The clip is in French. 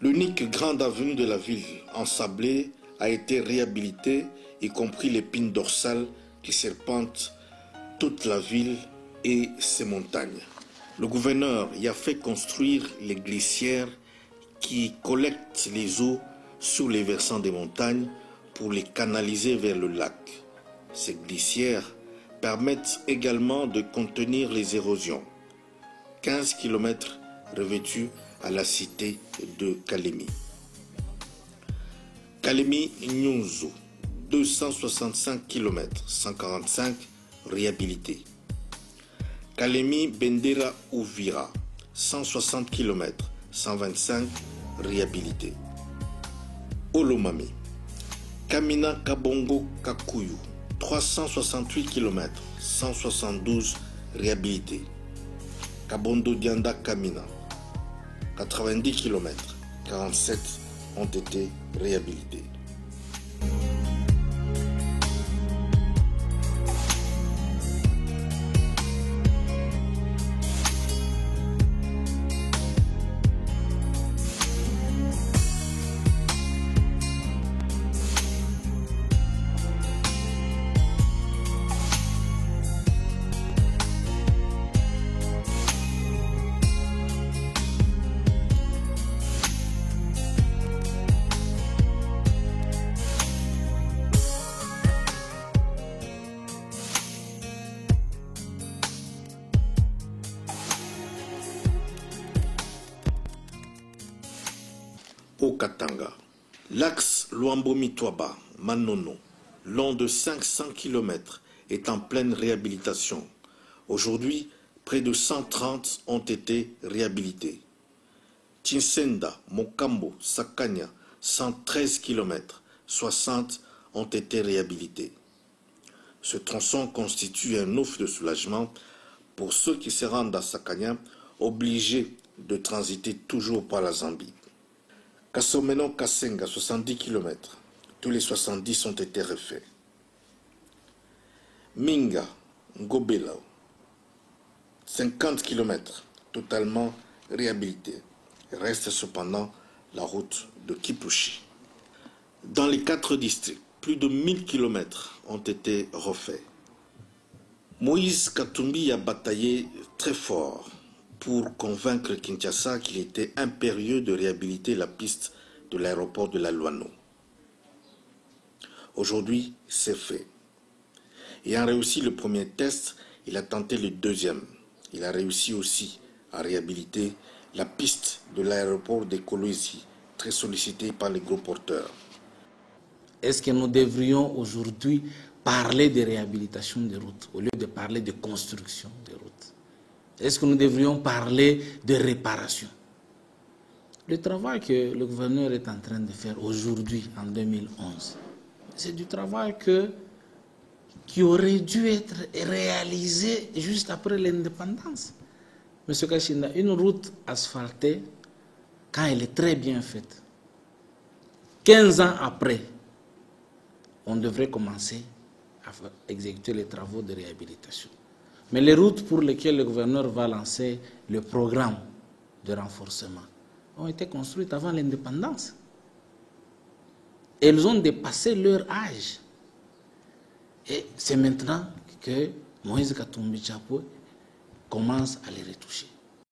L'unique grande avenue de la ville, ensablée, a été réhabilitée, y compris l'épine dorsale qui serpente toute la ville et ses montagnes. Le gouverneur y a fait construire les glissières qui collectent les eaux sur les versants des montagnes pour les canaliser vers le lac. Ces glissières permettent également de contenir les érosions. 15 km revêtus à la cité de Kalemi. Kalemi-Nyunzu, 265 km, 145 réhabilités. Kalemi-Bendera-Uvira, 160 km, 125 réhabilités. Olomami. Kamina-Kabongo-Kakuyu, 368 km, 172 réhabilités. Kabondo-Dianda-Kamina, 90 km, 47 ont été réhabilités. Au Katanga, l'axe Luambo-Mitwaba-Manono, long de 500 km, est en pleine réhabilitation. Aujourd'hui, près de 130 ont été réhabilités. Tinsenda, Mokambo, Sakanya, 113 km, 60 ont été réhabilités. Ce tronçon constitue un ouf de soulagement pour ceux qui se rendent à Sakanya, obligés de transiter toujours par la Zambie. Kasomeno-Kasenga, 70 km. Tous les 70 ont été refaits. Minga, Ngobelao, 50 km, totalement réhabilités. Reste cependant la route de Kipushi. Dans les 4 districts, plus de 1000 km ont été refaits. Moïse Katumbi a bataillé très fort pour convaincre Kinshasa qu'il était impérieux de réhabiliter la piste de l'aéroport de la Luano. Aujourd'hui, c'est fait. Ayant réussi le premier test, il a tenté le deuxième. Il a réussi aussi à réhabiliter la piste de l'aéroport de Kolwezi, très sollicitée par les gros porteurs. Est-ce que nous devrions aujourd'hui parler de réhabilitation des routes au lieu de parler de construction des routes? Est-ce que nous devrions parler de réparation? Le travail que le gouverneur est en train de faire aujourd'hui, en 2011, c'est du travail qui aurait dû être réalisé juste après l'indépendance. Monsieur Kachinda, une route asphaltée, quand elle est très bien faite, 15 ans après, on devrait commencer à exécuter les travaux de réhabilitation. Mais les routes pour lesquelles le gouverneur va lancer le programme de renforcement ont été construites avant l'indépendance. Elles ont dépassé leur âge. Et c'est maintenant que Moïse Katumbi Tchapou commence à les retoucher.